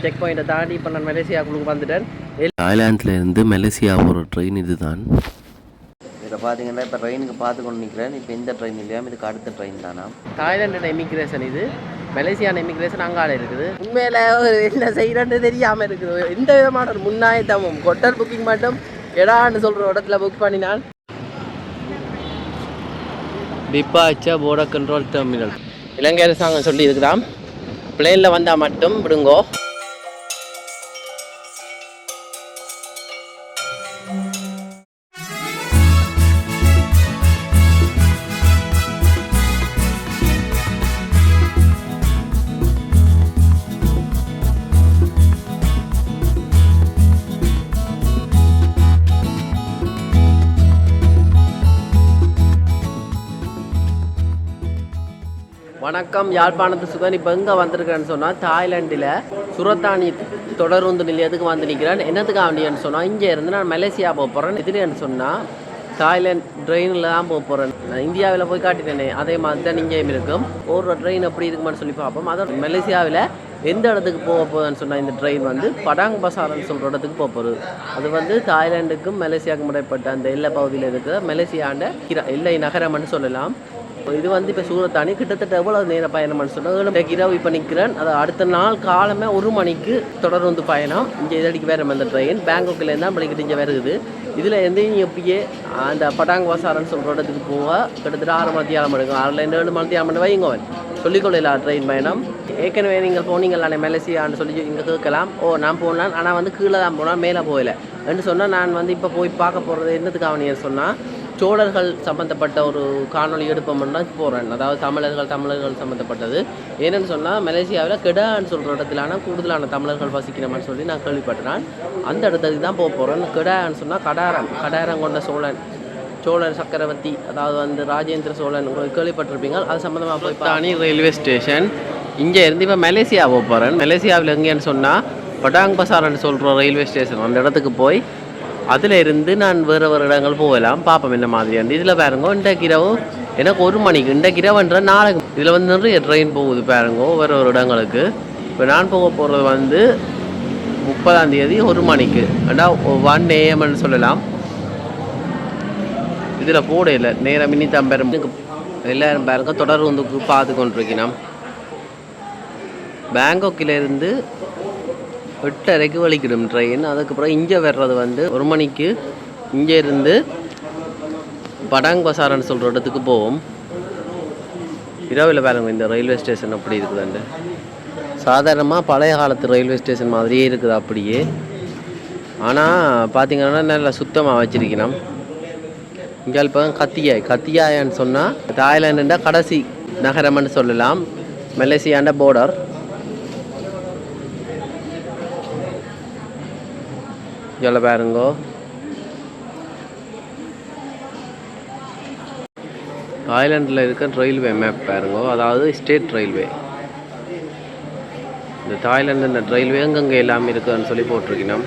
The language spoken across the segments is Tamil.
செக் பாயிண்ட்டை தாண்டி இப்போ நான் மலேசியாவுக்கு வந்துட்டேன். தாய்லாந்தில் இருந்து மலேசியா போகிற ட்ரெயின் இதுதான். இதில் பார்த்தீங்கன்னா இப்போ ட்ரெயினுக்கு பார்த்து கொண்டு நிற்கிறேன். இப்போ இந்த ட்ரெயின் இல்லையா, இதுக்கு அடுத்த ட்ரெயின் தானா. தாய்லாண்டோட இமிக்ரேஷன் இது, மலேசியான இமிக்ரேஷன் அங்கால இருக்குது. உண்மையில் என்ன செய்யறன்னு தெரியாமல் இருக்குது. எந்த விதமான ஒரு முன்னாயத்தமும் ஹோட்டல் புக்கிங் மட்டும் எடான்னு சொல்கிற இடத்துல புக் பண்ணினான். டிப்பாச்சா போர்டர் கண்ட்ரோல் டெர்மினல் இலங்கை அரசாங்கம் சொல்லி இருக்குதாம், பிளேனில் வந்தால் மட்டும் விடுங்கோ. வணக்கம், யாழ்ப்பாணத்து சுகன். இப்போ எங்கே வந்திருக்கிறேன்னு சொன்னால் தாய்லாண்டில் சுரத்தானி தொடருந்து நிலையத்துக்கு வந்து நிற்கிறேன். என்னத்துக்கு வேண்டியன்னு சொன்னால், இங்கே இருந்து நான் மலேசியா போக போகிறேன். இதுலேன்னு சொன்னால் தாய்லாந்து ட்ரெயினில் தான் போக போகிறேன். நான் இந்தியாவில் போய் காட்டினேனே அதே மாதிரி தான் இங்கேயும் இருக்கும். ஒரு ட்ரெயின் எப்படி இருக்குமான்னு சொல்லி பார்ப்போம். அதோட மலேசியாவில் எந்த இடத்துக்கு போக போகுதுன்னு சொன்னால், இந்த ட்ரெயின் வந்து படாங் பசார்னு சொல்கிற இடத்துக்கு போக போகுது. அது வந்து தாய்லாண்டுக்கும் மலேசியாவுக்கும் இடைப்பட்ட அந்த எல்லை பகுதியில் இருக்கிற மலேசியாண்ட எல்லை நகரம்னு சொல்லலாம். இது வந்து இப்போ சூரத்தானி கிட்டத்தட்ட எவ்வளோ நேர பயணம்னு சொன்னால், இரவு இப்போ நிற்கிறேன். அது அடுத்த நாள் காலமே 1 மணிக்கு தொடர்ந்து பயணம். இங்கே இதடிக்கு வேறு அந்த ட்ரெயின் பேங்காக்லேருந்து தான் படிக்கிட்டு இங்கே வருது. இதில் எந்த எப்படியே அந்த படாங் பசார்னு சொல்கிற இடத்துக்கு போக கிட்டத்தட்ட 6 மணித்தியாலம் எடுக்கும். 6லேருந்து 7 மணித்தியாலம் வைங்கவன் சொல்லிக்கொள்ளலாம் ட்ரெயின் பயணம். ஏற்கனவே நீங்கள் போனீங்களானே மலேசியான்னு சொல்லி இங்கே கேட்கலாம். நான் போனேன், ஆனால் வந்து கீழே தான் போனால் மேலே போகலை என்று சொன்னால், நான் வந்து இப்போ போய் பார்க்க போகிறது என்னத்துக்காக சொன்னால், சோழர்கள் சம்மந்தப்பட்ட ஒரு காணொலி எடுப்போம்னா போகிறேன். அதாவது தமிழர்கள் சம்மந்தப்பட்டது. ஏன்னு சொன்னால், மலேசியாவில் கெடான்னு சொல்கிற இடத்துலான கூடுதலான தமிழர்கள் வசிக்கணும்னு சொல்லி நான் கேள்விப்பட்டேன். அந்த இடத்துக்கு தான் போக போகிறேன். கெடான்னு சொன்னால் கடாரம் கொண்ட சோழர் சக்கரவர்த்தி, அதாவது வந்து ராஜேந்திர சோழன் கேள்விப்பட்டிருப்பீங்க. அது சம்மந்தமாக போய் தானி ரயில்வே ஸ்டேஷன். இங்கே இருந்து இப்போ மலேசியா போக போகிறேன். மலேசியாவில் எங்கேன்னு சொன்னால் படாங் பசார்னு சொல்கிற ரயில்வே ஸ்டேஷன், அந்த இடத்துக்கு போய் அதில் இருந்து நான் வேறு இடங்கள் போகலாம். பார்ப்போம் என்ன மாதிரியாண்டு. இதில் பாருங்கோ, இன்றைக்கு இரவு எனக்கு 1 மணிக்கு, இன்றைக்கு இரவுன்ற நாளைக்கு இதில் வந்து நிறைய ட்ரெயின் போகுது பாருங்கோ வேறு இடங்களுக்கு. இப்போ நான் போக போகிறது வந்து 30ஆம் தேதி 1 மணிக்கு, ஏன்னா 1 AM சொல்லலாம். இதில் போட இல்லை நேரம் இன்னித்தான் பெரும் எல்லோரும் பாருங்க தொடர்ந்துக்கு பார்த்து கொண்டிருக்கணும். பேங்காக்கிலேருந்து 8:30 வலிக்கிடும் ட்ரெயின். அதுக்கப்புறம் இங்கே வர்றது வந்து 1 மணிக்கு இங்கே இருந்து படாங் பசார்னு சொல்கிற இடத்துக்கு போவோம். இரவில் பாருங்க இந்த ரயில்வே ஸ்டேஷன் அப்படி இருக்குதுண்டு. சாதாரணமாக பழைய காலத்து ரயில்வே ஸ்டேஷன் மாதிரியே இருக்குது அப்படியே. ஆனால் பார்த்திங்கன்னா நல்லா சுத்தமாக வச்சுருக்கணும். இங்கே இப்போ கத்தியாயான்னு சொன்னால் தாய்லாண்டுண்டா கடைசி நகரம்னு சொல்லலாம், மலேசியாண்ட போர்டர். இதில் பாருங்கோ தாய்லாண்டில் இருக்க ரயில்வே மேப் பாருங்கோ, அதாவது ஸ்டேட் ரயில்வே. இந்த தாய்லாண்டு இந்த ரயில்வே எங்கெங்கே எல்லாமே இருக்குதுன்னு சொல்லி போட்டிருக்கணும்.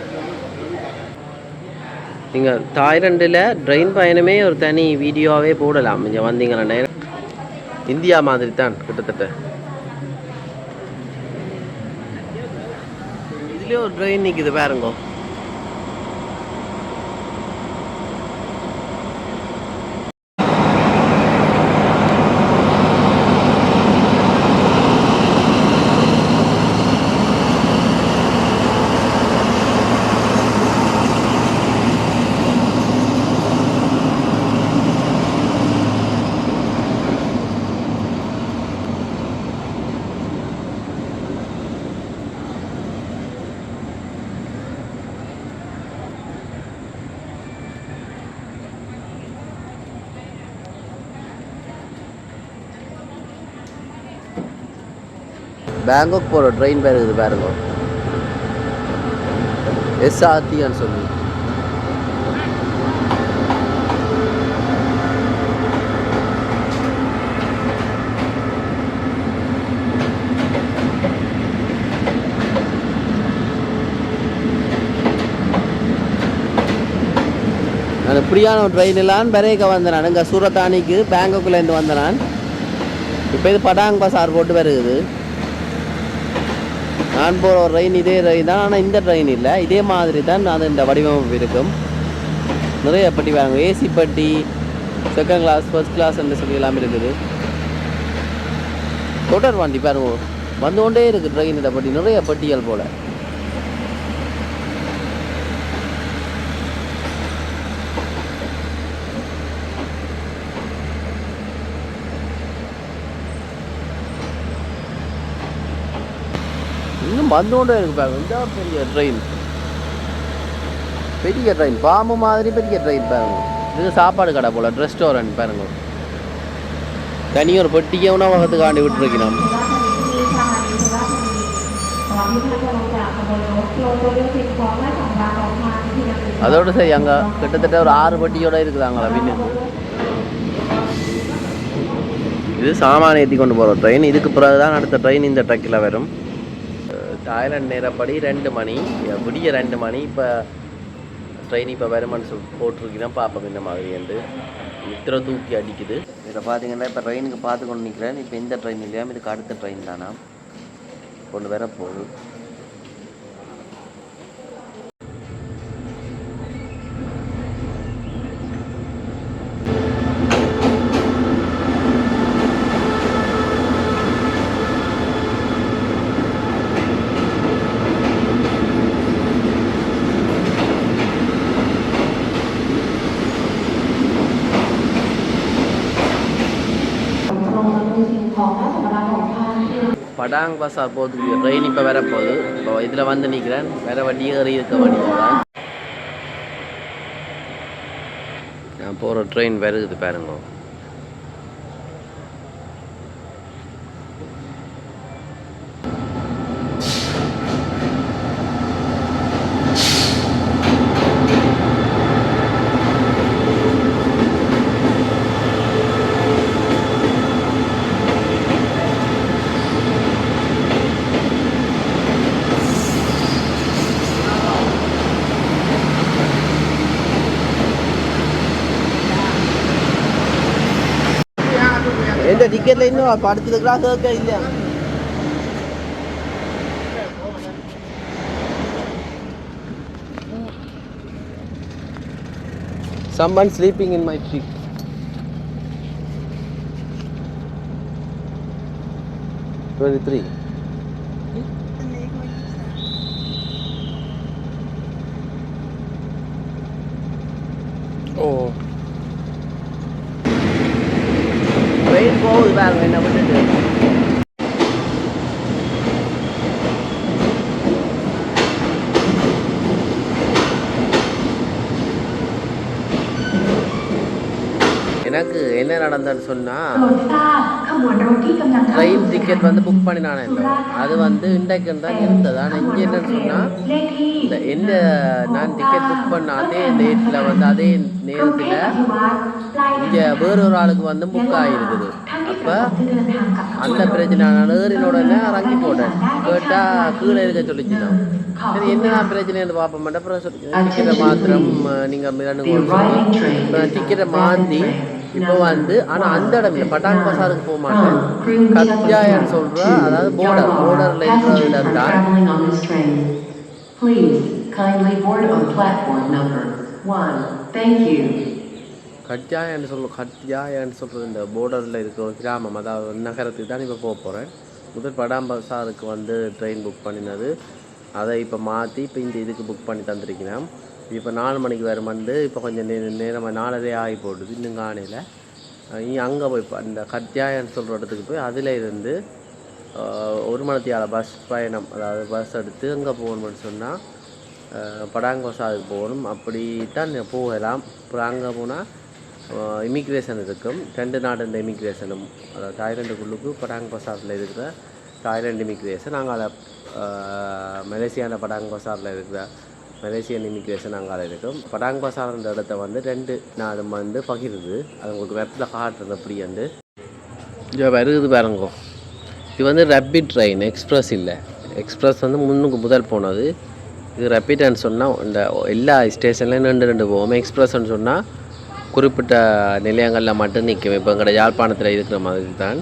நீங்கள் தாய்லாண்டில் ட்ரெயின் பயணமே ஒரு தனி வீடியோவே போடலாம். இங்கே வந்தீங்கன்னா இந்தியா மாதிரி தான் கிட்டத்தட்ட. இதுலேயே ஒரு ட்ரெயின் நிற்குது பாருங்கோ. பேங்காக் போகிற ட்ரெயின் பேர் இருக்குது பாருங்க, SRTன்னு சொல்லி. நான் இப்படியான ஒரு ட்ரெயினெல்லாம் பெரேக்க வந்தேன். இங்கே சூரத்தானிக்கு பேங்காக்லேருந்து வந்தேன். இப்போ இது படாங் பசார் போட்டு வருகுது. நான் போகிற ட்ரெயின் இதே ட்ரெயின் தான், ஆனால் இந்த ட்ரெயின் இல்லை, இதே மாதிரி தான் அது இந்த வடிவமைப்பு இருக்கும். நிறைய பட்டி வாங்க, ஏசி பட்டி, செகண்ட் கிளாஸ், ஃபர்ஸ்ட் கிளாஸ் என்று சொல்லி எல்லாமே இருக்குது. தொடர் வண்டி பாருங்க, வந்து கொண்டே இருக்குது ட்ரெயின். இதை பட்டி நிறைய பட்டிகள் போல். இன்னும் வந்து கொண்டே இருக்கு பாருங்க. இந்த பெரிய ட்ரெயின், பெரிய ட்ரெயின், பாம்பு மாதிரி பெரிய ட்ரெயின் பாருங்க. இது சாப்பாடு கடை போல், ரெஸ்டாரண்ட் பாருங்க. தனி ஒரு பெட்டியை உணவகத்துக்கு ஆண்டி விட்டுருக்கணும். அதோட சரி, அங்கே கிட்டத்தட்ட ஒரு 6 பெட்டியோட இருக்குதாங்களா பின்னுக்கு. இது சாமான ஏற்றி கொண்டு போகிற ட்ரெயின். இதுக்கு பிறகு தான் அடுத்த ட்ரெயின் இந்த ட்ரக்கில் வரும். தாய்லாந்து நேரப்படி 2 மணி, விடிய 2 மணி. இப்போ ட்ரெயின் இப்போ வருமானு சொல்லி போட்டிருக்கீங்கன்னா பார்ப்போம் இந்த மாதிரி வந்து இத்தனை தூக்கி அடிக்குது. இதில் பார்த்தீங்கன்னா இப்போ ட்ரெயினுக்கு பார்த்து கொண்டு நிற்கிறேன். இப்போ இந்த ட்ரெயின் இல்லையா, இதுக்கு அடுத்த ட்ரெயின் தானா கொண்டு வர போகுது. படாங் பசார் போகிறதுக்கு ட்ரெயின் இப்போ வர போகுது. இப்போ இதில் வந்து நிற்கிறேன். வேறு வண்டி ஏறி இருக்க வண்டியாக நான் போகிற ட்ரெயின் வருது பாருங்க. எந்த டிக்கெட்ல இன்னும் அடுத்ததுக்கெல்லாம் கேட்க இல்லை. Someone sleeping in my tree. $23. Oh. Train போகுது பாருங்க, என்ன பண்ணிட்டு. எனக்கு என்ன நடந்ததுன்னு சொன்னால், ட்ரெயின் டிக்கெட் வந்து புக் பண்ணினானே இல்லை, அது வந்து இன்றைக்கு தான் இருந்தது. ஆனால் இங்கே என்னன்னு சொன்னால், இந்த எந்த நான் டிக்கெட் புக் பண்ண அதே டேட்டில் வந்து அதே நேரத்தில் இங்கே வேறொரு ஆளுக்கு வந்து புக் ஆகிருக்குது. அப்போ அந்த பிரச்சனை நான் ஏறினோடனே இறங்கி போட்டேன். கேட்டால் கீழே இருக்க சொல்லிச்சுதான். சரி என்னதான் பிரச்சனைன்னு பார்ப்போம் மாட்டேன். அப்புறம் சொல்லி டிக்கெட்டை மாத்திரம் நீங்கள் மிரண்டு டிக்கெட்டை மாற்றி இப்போ வந்து, ஆனால் அந்த இடம் இல்லை, பட்டாங் பசாருக்கு போக மாட்டேன். கத்யான்னு சொல்கிற, அதாவது போர்டரில் இருக்கிற இடம் தான். கத்யான்னு சொல்கிறது இந்த போர்டரில் இருக்கிற ஒரு கிராமம், அதாவது நகரத்துக்கு தான் இப்போ போக போகிறேன். முதல் பட்டாங் பசாருக்கு வந்து ட்ரெயின் புக் பண்ணினது, அதை இப்போ மாற்றி இப்போ இந்த இதுக்கு புக் பண்ணி தந்திருக்கிறேன். இப்போ 4 மணிக்கு வேறு வந்து இப்போ கொஞ்சம் நேரமாக 4:30 ஆகி போடுது. இன்னும் காணையில் அங்கே போய் அந்த கத்யான்னு சொல்கிற இடத்துக்கு போய் அதில் இருந்து 1 மணித்தியால பஸ் பயணம், அதாவது பஸ் எடுத்து அங்கே போகணும்னு சொன்னால் படாங் பசாருக்கு போகணும். அப்படி தான் போகலாம். அப்புறம் அங்கே போனால் இமிக்ரேஷன் இருக்கும். 2 நாடு இந்த இமிக்ரேஷனும், அதாவது தாய்லாண்டுக்குள்ளுக்கு படாங் பசாரில் இருக்கிற தாய்லாண்டு இமிக்ரேஷன், அங்கே மலேசியான படாங் பசாரில் இருக்கிற மலேசியன் இமிக்ரேஷன் அங்கே இருக்கும். படாங் பசார்ன்ற இடத்த வந்து 2 நாடும் வந்து பகிருது. அது உங்களுக்கு வெப்பில் காட்டுறது அப்படி வந்து இங்கே வருது பாருங்க. இது வந்து ரேபிட் ட்ரெயின், எக்ஸ்பிரஸ் இல்லை. எக்ஸ்பிரஸ் வந்து முன்னுக்கு முதல் போனது. இது ரேபிட்னு சொன்னால் இந்த எல்லா ஸ்டேஷன்லேயும் 2 போவோம். எக்ஸ்பிரஸ்ன்னு சொன்னால் குறிப்பிட்ட நிலையங்களில் மட்டும் நிற்கும். இப்போ எங்களோட யாழ்ப்பாணத்தில் இருக்கிற மாதிரி தான்.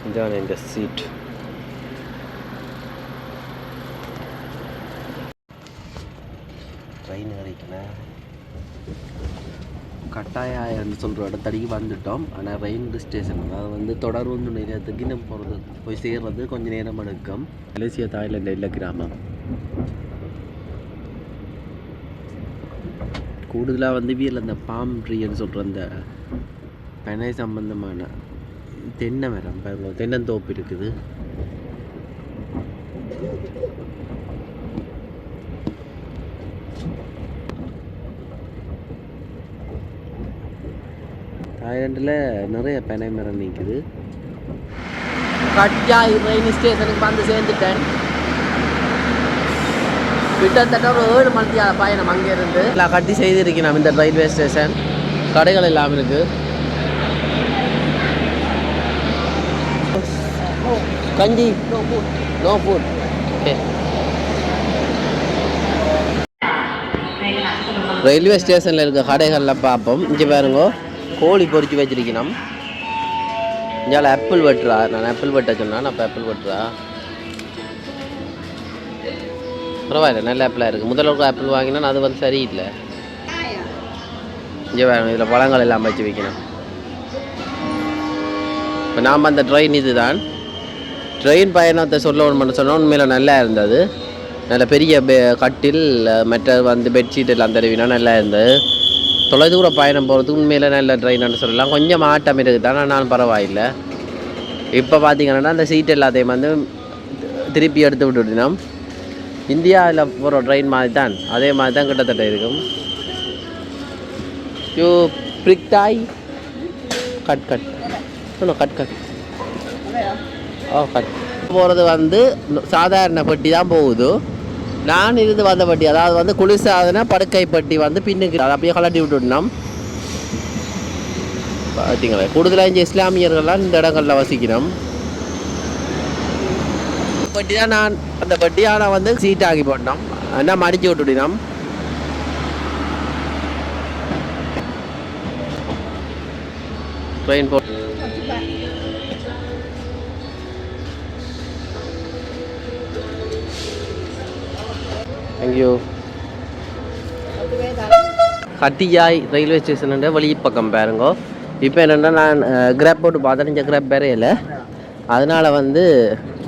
இதான் இந்த சீட். ட்ரெயின் ஏறிக்கணும். கட்டாயம் சொல்கிற இடத்தடிக்கு வந்துட்டோம். ஆனால் ரயில்வே ஸ்டேஷன் அது வந்து தொடர்ந்து நிலையத்துக்கு இன்னும் போகிறது போய் சேர்றது கொஞ்சம் நேரம் எடுக்கும். மலேசியா தாய்லாந்து இல்லை கிராமம். கூடுதலாக வந்து வீட்டில் அந்த பாம் ட்ரீன்னு சொல்கிற அந்த பனை சம்பந்தமான தென்னை மரம் பாருங்க, தென்னந்தோப்பு இருக்குது. தாய்லாண்டில் நிறைய பனை மரம் நிற்குது. கட்டாய் ரயில் ஸ்டேஷனுக்கு வந்து சேர்ந்துட்டேன். கிட்டத்தட்ட ஒரு 7 மணி பயணம் அங்கேருந்து எல்லாம் கட்டி செய்திருக்கணும். இந்த ரயில்வே ஸ்டேஷன் கடைகள் எல்லாம் இருக்குது. கஞ்சி நோ ஃபுட். ஓகே, ரயில்வே ஸ்டேஷனில் இருக்க கடைகளில் பார்ப்போம். இங்கே பாருங்க, கோழி பொறிச்சு வச்சிருக்கணும். இங்கே ஆப்பிள் வெட்டுறா. நான் ஆப்பிள் வெட்ட சொன்னேன். நான் இப்போ ஆப்பிள் வெட்டுறா. பரவாயில்ல, நல்ல ஆப்பிளாக இருக்குது. முதல்ல ஆப்பிள் வாங்கினா அது வந்து சரியில்லை. இங்கே வேணும், இதில் பழங்கள் எல்லாம் வச்சு வைக்கணும். இப்போ நாம் அந்த ட்ரெயின் இது தான். ட்ரெயின் பயணத்தை சொல்லணும்னு சொன்னால் உண்மையில் நல்லா இருந்தது. நல்ல பெரிய கட்டில் மற்ற வந்து பெட்ஷீட் எல்லாம் தருவினா நல்லா இருந்தது. தொலைதூர பயணம் போகிறதுக்கு உண்மையில் நல்ல ட்ரெயின்னு சொல்லலாம். கொஞ்சம் ஆட்டம் இருக்குது தானே, நான் பரவாயில்லை. இப்போ பார்த்தீங்கன்னா அந்த சீட் எல்லாத்தையும் வந்து திருப்பி எடுத்து விட்டுட்டோம். இந்தியாவில் போகிற ட்ரெயின் மாதிரி தான், அதே மாதிரி தான் கிட்டத்தட்ட இருக்கும். யூ பிரிக்டாய் cut cut cut cut cut போகிறது வந்து சாதாரண பெட்டி தான் போகுது. நான் இருந்து வந்த பட்டி, அதாவது வந்து குளிர்சாதன படுக்கை பட்டி வந்து பின்னுக்கு அதை அப்படியே கலட்டி விட்டுட்டோம். பார்த்தீங்களா, கூடுதலாக இங்கே இஸ்லாமியர்கள்லாம் இந்த இடங்களில் வசிக்கணும். பட்டி தான் நான் அந்த பட்டி. ஆனால் வந்து சீட் ஆகி போட்டோம், என்ன மடிச்சு விட்டுட்டோம். ட்ரெயின் போ தேங்க்யூ. கட்டியாய் ரயில்வே ஸ்டேஷன் வழி பக்கம் பாருங்க. இப்போ என்னென்னா நான் கிராப் போட்டு பார்த்தேன், இந்த கிராப் வேற இல்லை. அதனால் வந்து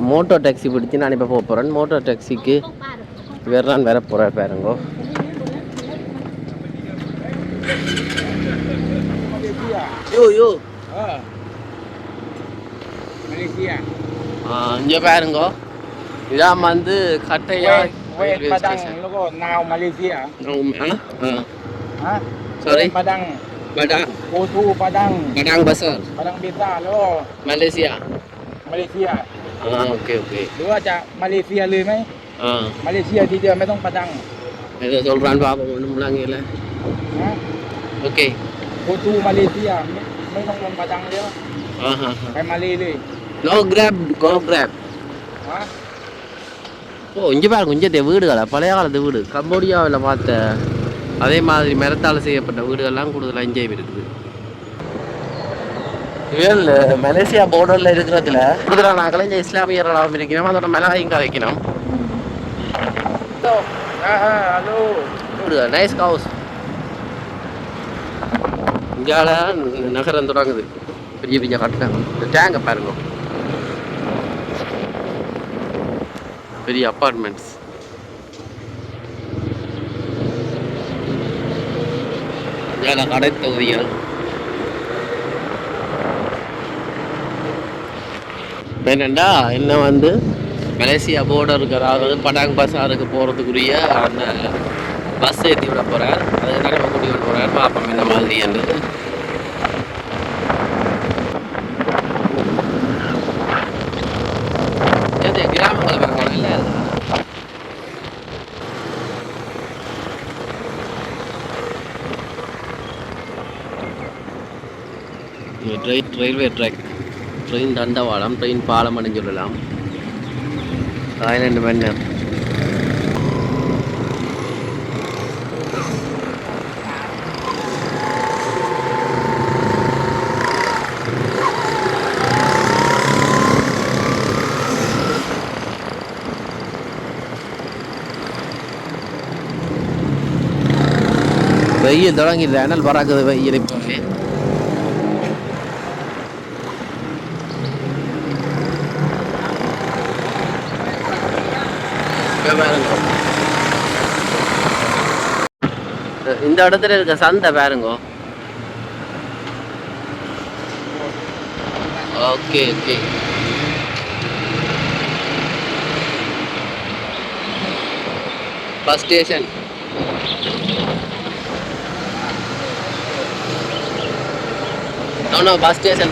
மோட்டோ டாக்ஸி பிடிச்சி நான் இப்போ போக போகிறேன். மோட்டோ டாக்ஸிக்கு வேறு நான் வேற போகிறேன் பாருங்க. யோ இங்கே பாருங்க, இதான் வந்து கட்டையாய் Wait Padang logo now Malaysia. Sorry. Padang. Go to Padang. Padang besar. Padang besar lo. Malaysia. Malaysia. Okay. หรือว่าจะมาเลเซียเลยไหมมาเลเซียทีเดียวไม่ต้องปะดัง Itu சொல்றான் பாப்பா ஒண்ணும் முழங்கல. Okay. Go to Malaysia ไม่ต้องลงปะดังแล้วไปมาเลเลย No grab, go grab. ஓ, இங்கே பாருங்க, இங்கே வீடுகளா பழைய காலத்து வீடு. கம்போடியாவில் பார்த்த அதே மாதிரி மரத்தால் செய்யப்பட்ட வீடுகள்லாம் கூடுதலாக இங்கே இருக்குது. இவள் மலேசியா போர்டரில் இருக்கிறதுல கூடுதலாக நாங்களும் இங்கே இஸ்லாமியர்களாகவும் இருக்கணும். அதோட மிளகாய் இங்கே வைக்கணும். வீடுகள் நைஸ் ஹவுஸ். இங்கால நகரம் தொடங்குது. பெரிய பெரிய கட்டணம். இந்த டேங்கை பாருங்க, பெரிய அப்பார்ட்மெண்ட்ஸ். கடை தொகுதிகள். என்னண்டா இன்னும் வந்து மலேசியா போர்டருக்கு, அதாவது படாங் பசாருக்கு போகிறதுக்குரிய அந்த பஸ் ஏற்றி விட போகிறார். அதுக்காக நம்ம கூட்டி விட போகிறார். பார்ப்போம் இந்த மாதிரி என்று. கிராமங்கள் பார்க்கலாம் இல்லை. ரயில்வே ட்ராக், ட்ரெயின் தண்டவாளம், ட்ரெயின் பாலம் அப்படின்னு சொல்லலாம். தாய்லாந்து மன்னர். வெயில் தொடங்கிடுது அனல் பறக்குது வெயில் இப்போவே. இந்த இடத்துல இருக்க சந்தை பாருங்க. Okay okay. Bus station. No, bus station.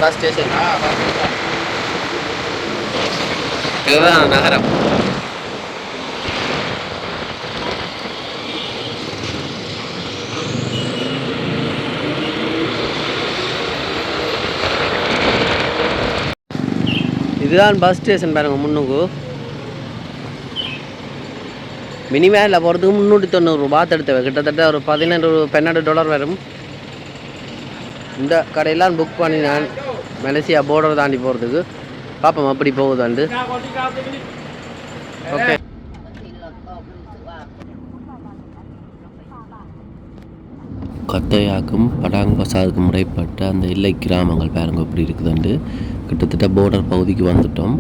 இதுதான் நகரம். இதுதான் பஸ் ஸ்டேஷன் பாருங்க. முன்னுக்கு மினி வேனில் போகிறதுக்கு 390 ரூபா தடுத்தவை. கிட்டத்தட்ட ஒரு $12 வரும். இந்த கடையெல்லாம் புக் பண்ணி நான் மலேசியா போர்டர் தாண்டி போகிறதுக்கு பார்ப்போம் அப்படி போகுதாண்டு. ஓகே. கத்தையாக்கும் படாங் பசாருக்கும் முறைப்பட்ட அந்த எல்லை கிராமங்கள் பாருங்க எப்படி இருக்குதுண்டு. கிட்டத்தட்ட போர்டர் பகுதிக்கு வந்துட்டோம்.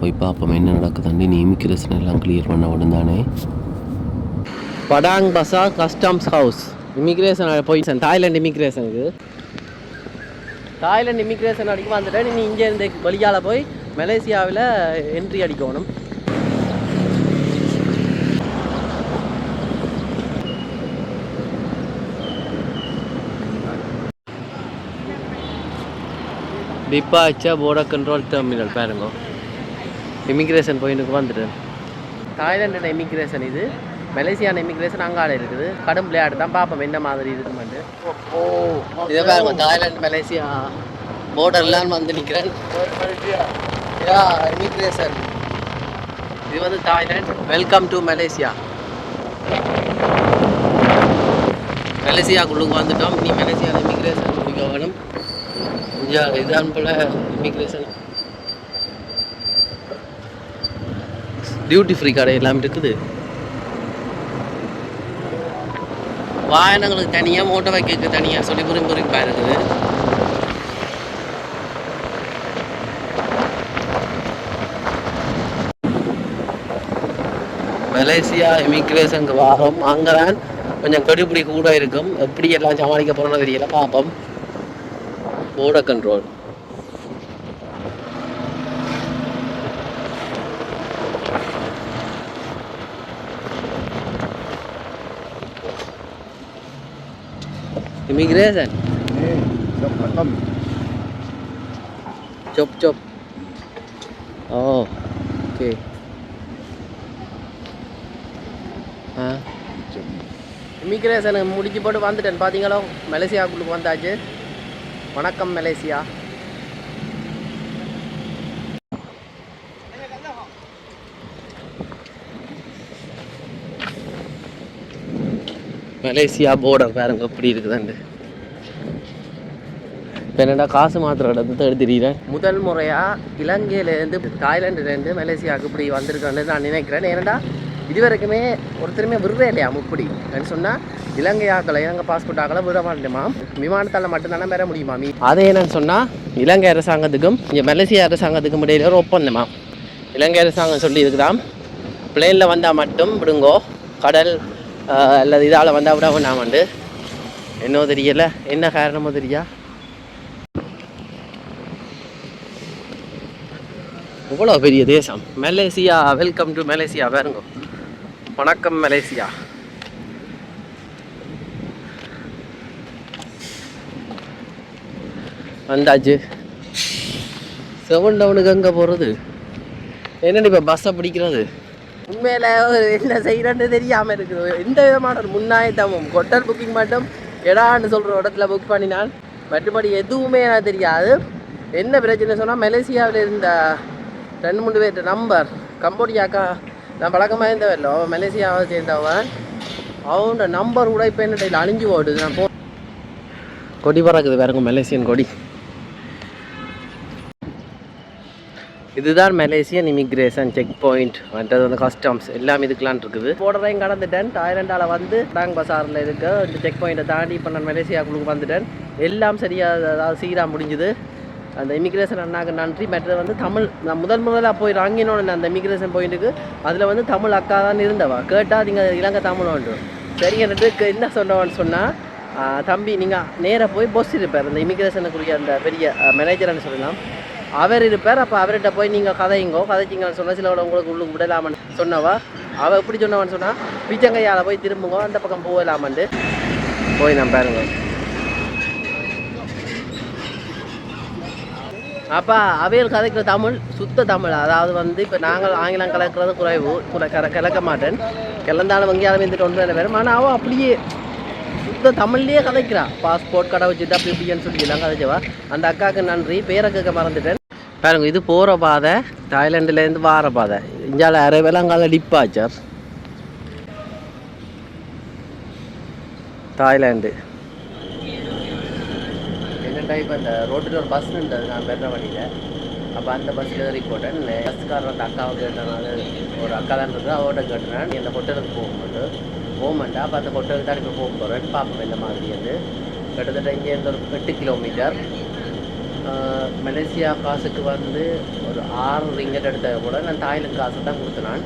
போய் பார்ப்போம் என்ன நடக்குதுண்டு. நீ இமிக்ரேஷன் எல்லாம் கிளியர் பண்ண உடனே தானே. படாங் பசார் கஸ்டம்ஸ் ஹவுஸ் இமிக்ரேஷன் போய் தாய்லாந்து இமிக்ரேஷனுக்கு. தாய்லாந்து இமிக்ரேஷன் அடிக்க வந்துட்டேன். நீ இங்கே இருந்து வழியால் போய் மலேசியாவில் என்ட்ரி அடிக்கணும். டிப்பாச்சா போர்டர் கண்ட்ரோல் டெர்மினல் பாருங்க. இமிக்ரேஷன் பாயிண்ட்டுக்கு வந்துட்டேன். தாய்லாண்டோட இமிக்ரேஷன் இது. மலேசியான இமிக்ரேஷன் அங்காட இருக்குது. கடும் விளையாட்டு தான். பார்ப்போம் என்ன மாதிரி இருக்குமாண்டு. இதை பாருங்க. தாய்லாந்து மலேசியா போர்டர்லாம் வந்து நிற்கிறேன். இமிக்ரேஷன் இது வந்து தாய்லாந்து. Welcome to Malaysia. மலேசியாக்குள்ளுக்கு வந்துட்டோம். நீ மலேசியாவில் இமிக்ரேஷன் முடிக்க வேணும். இதுதான் போல இமிக்ரேஷன். டியூட்டி ஃப்ரீ கடை எல்லாம் இருக்குது. வாகனங்களுக்கு தனியாக, மோட்டர் பைக்கு தனியாக சொல்லி குறிப்பாக இருக்குது. மலேசியா இமிக்ரேஷனுக்கு வாரம். அங்கே தான் கொஞ்சம் கடுபிடி கூட இருக்கும். எப்படி எல்லாம் சமாளிக்க போகிறோன்னு தெரியல. பார்ப்போம். Border control. Immigration. Chop. Oh, okay. இமிக்ரேஷனை முடிச்சு போட்டு வந்துட்டேன். பார்த்தீங்களோ மலேசியாவுக்குள்ளுக்கு வந்தாச்சு. வணக்கம் மலேசியா. மலேசியா போர்டர் பாருங்க எப்படி இருக்குதாண்டு. இப்போ என்னடா காசு மாத்திர இடத்தை எடுத்துறீங்க. முதல் முறையாக இலங்கையிலேருந்து தாய்லாண்டுலேருந்து மலேசியாவுக்கு இப்படி வந்திருக்கேன்னு நான் நினைக்கிறேன். ஏன்னா இது வரைக்குமே ஒருத்தருமே விடுறே இல்லையா இப்படி சொன்னால். இலங்கை ஆக்களை, இலங்கை பாஸ்போர்ட் ஆக்களை விட மாட்டேமா. விமானத்தால் மட்டும்தானே பெற முடியுமா. அதே என்னன்னு சொன்னால் இலங்கை அரசாங்கத்துக்கும் இங்கே மலேசியா அரசாங்கத்துக்கும் இடையில ஒரு ஒப்பந்தமா. இலங்கை அரசாங்கம் சொல்லி இருக்குதாம், பிளேனில் வந்தால் மட்டும் விடுங்கோ, கடல் அல்லது இதால் வந்தால் விட வேண்டாமண்டு. என்னோ தெரியலை, என்ன காரணமோ தெரியா. இவ்வளோ பெரிய தேசம் மலேசியா. வெல்கம் டு மலேசியா பாருங்க. வணக்கம் மலேசியா. வந்தாச்சு. 7 டவுனுக்கு அங்கே போகிறது. என்னென்னு இப்போ பஸ்ஸை பிடிக்கிறது உண்மையில் என்ன செய்கிறேன்னு தெரியாமல் இருக்குது. எந்த விதமான ஒரு முன்னாயத்தமும் ஹோட்டல் புக்கிங் மட்டும் எடான்னு சொல்கிற இடத்துல புக் பண்ணினால் மற்றபடி எதுவுமே எனக்கு தெரியாது. என்ன பிரச்சனை சொன்னால் மலேசியாவில் இருந்த 2-3 பேர் நம்பர் கம்போடியாக்கா நான் பழக்கமாக இருந்தவല്ലോ மலேசியாவை சேர்ந்தவன். அவனோட நம்பர் கூட இப்போ என்ன டைல அழிஞ்சு போடுது. நான் கொடி பறக்குது பாருங்க, மலேசியன் கொடி. இதுதான் மலேசியன் இமிக்ரேஷன் செக் பாயிண்ட், மற்றது வந்து கஸ்டம்ஸ் எல்லாம் இதுக்கெலாம் இருக்குது. போர்டரையும் கடந்துட்டேன். தாய்லாண்டால் வந்து டாங் பசாரில் இருக்க இந்த செக் பாயிண்ட்டை தாண்டி இப்போ நான் மலேசியாவுக்கு வந்துட்டேன். எல்லாம் சரியாக அதாவது சீராக முடிஞ்சுது. அந்த இமிக்ரேஷன் அண்ணாக்கு நன்றி. மற்றது வந்து தமிழ் நான் முதலாக போய் இறங்கினோன்னு அந்த இமிக்ரேஷன் பாயிண்ட்டுக்கு அதில் வந்து தமிழ் அக்கா தான் இருந்தவா. கேட்டால் நீங்கள் இலங்கை தமிழ் உண்டு சரி எனக்கு என்ன சொன்னவான்னு சொன்னால், தம்பி நீங்கள் நேராக போய் பொஸ் இருப்பார் அந்த இமிக்ரேஷனுக்குரிய அந்த பெரிய மேனேஜர்னு சொல்லலாம், அவர் இருப்பார். அப்போ அவர்கிட்ட போய் நீங்கள் கதைச்சிங்கன்னு சொன்னால் சில உங்களுக்கு உள்ளுக்கு விடலாமன்னு சொன்னவா. அவள் எப்படி சொன்னவான்னு சொன்னால், பிச்சங்கையால் போய் திரும்புங்க அந்த பக்கம் போகலாமன்ட்டு போய் நான் பாருங்க. அப்போ அவையில் கதைக்கிற தமிழ் சுத்த தமிழ், அதாவது வந்து இப்போ நாங்கள் ஆங்கிலம் கலக்கிறது குறைவு கலக்க மாட்டேன், கிளந்தாலும் வங்கியாலும் இருந்துட்டு ஒன்று பேரும். ஆனால் அவள் அப்படியே சுத்த தமிழ்லேயே கதைக்கிறான். பாஸ்போர்ட் கடை வச்சுட்டு அப்படி இப்படின்னு சொல்லிக்கலாம் கதைச்சவா. அந்த அக்காவுக்கு நன்றி. பேரை கேட்க மறந்துட்டேன். பாருங்க இது போகிற பாதை, தாய்லாண்டுலேருந்து வார பாதை. இந்தியாவில் அரைவேலாங்கால டிப்பாச்சர் தாய்லாண்டு. என்னென்னா இப்போ இந்த ரோட்டில் ஒரு பஸ் இருந்தது நான் பெற வழியில். அப்போ அந்த பஸ்ஸில் ஏறி போட்டேன். பஸ்காரர் அந்த அக்காவை கேட்டனால ஒரு அக்கா தான் இருக்குது, அவர்கிட்ட கேட்டேன் இந்த ஹோட்டலுக்கு போகமாட்டா. அப்போ அந்த ஹோட்டலுக்கு தான் இப்போ போக போகிறேன். பார்ப்போம் இந்த மாதிரி வந்து கிட்டத்தட்ட இங்கேருந்து ஒரு 8 கிலோமீட்டர். மலேசியா காசுக்கு வந்து ஒரு 6 ரிங்கெட் எடுத்த கூட நான் தாய்லாந்து காசு தான் கொடுத்தேன்.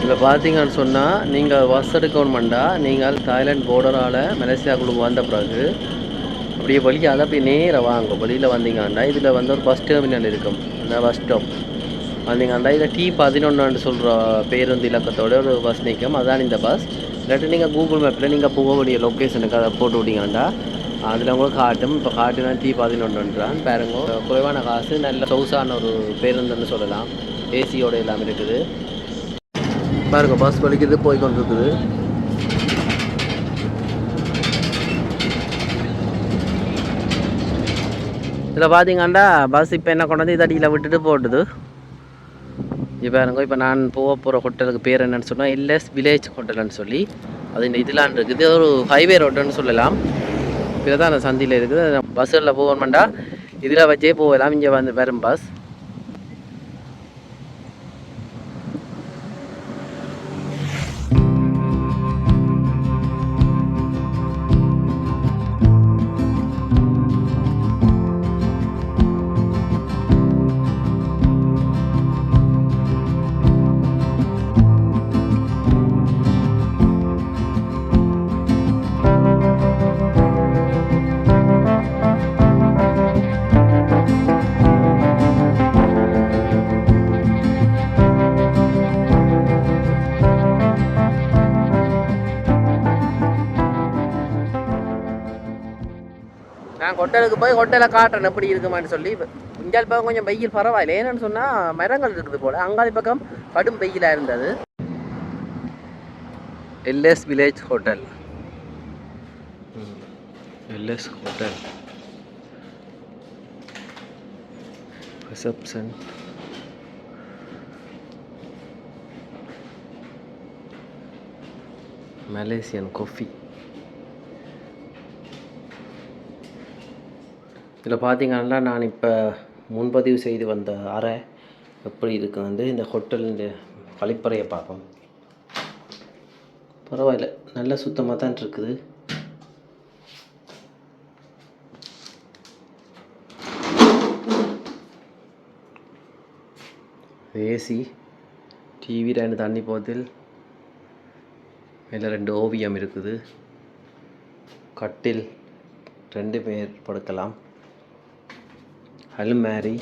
இதில் பார்த்தீங்கன்னு சொன்னால் நீங்கள் பஸ் எடுக்கணுமெண்டா நீங்கள் தாய்லாந்து போர்டரால் மலேசியாவுக்குள்ள வந்த பிறகு அப்படியே வழியால் அப்படியே நேராக வாங்க. வழியில் வந்தீங்கன்னா இதில் வந்து ஒரு பஸ் டெர்மினல் இருக்கும், அந்த பஸ் ஸ்டாப் வந்தீங்கன்னா இதில் T11 சொல்கிற பேருந்து இலக்கத்தோட ஒரு பஸ் நிற்கும், அதுதான் இந்த பஸ். இல்லாட்டி நீங்கள் கூகுள் மேப்பில் நீங்கள் போகக்கூடிய லொக்கேஷனுக்கு அதை போட்டு விட்டீங்கன்னா அதில் உங்களுக்கு காட்டும். இப்போ காட்டுனா T11 பாருங்க. குறைவான காசு, நல்ல சொகுசான ஒரு பேருந்துன்னு சொல்லலாம், ஏசியோடு எல்லாம் இருக்குது. பாருங்க பஸ் வலிக்குது போய் கொண்டு இருக்குது. இதில் பார்த்தீங்கன்னா பஸ் இப்போ என்ன கொண்டு வந்து இதடியில் விட்டுட்டு போட்டுது. இப்போ பாருங்க இப்போ நான் போக போகிற ஹோட்டலுக்கு பேர் என்னன்னு சொன்னால் எல்எஸ் வில்லேஜ் ஹோட்டல்னு சொல்லி அது இந்த இதெல்லாம் இருக்குது. இது ஒரு ஹைவே ரோடுன்னு சொல்லலாம். இதில் தான் அந்த சந்தியில் இருக்குது. பஸ்ஸில் போகணுமெண்டா இதில் வச்சே போகலாம். இங்கே வந்து வரும் பஸ். நான் ஹோட்டலுக்கு போய் ஹோட்டலை காட்டுறேன் எப்படி இருக்குமான்னு சொல்லி. இஞ்சால் பக்கம் கொஞ்சம் வெயில் பரவாயில்ல, ஏன்னு சொன்னால் மரங்கள் இருக்குது போல். அங்காளி பக்கம் கடும் வெயிலாக இருந்தது. LS village hotel, LS hotel reception. Malaysian coffee. இதில் பார்த்தீங்கன்னா நான் இப்போ முன்பதிவு செய்து வந்த அறை எப்படி இருக்கு வந்து இந்த ஹோட்டலுடைய கழிப்பறையை பார்ப்போம். பரவாயில்ல, நல்ல சுத்தமாக தான் இருக்குது. ஏசி, டிவி, 2 தண்ணி போதில், மேலே 2 ஓவியம் இருக்குது, கட்டில் 2 பேர் படுக்கலாம், அல்மாரி,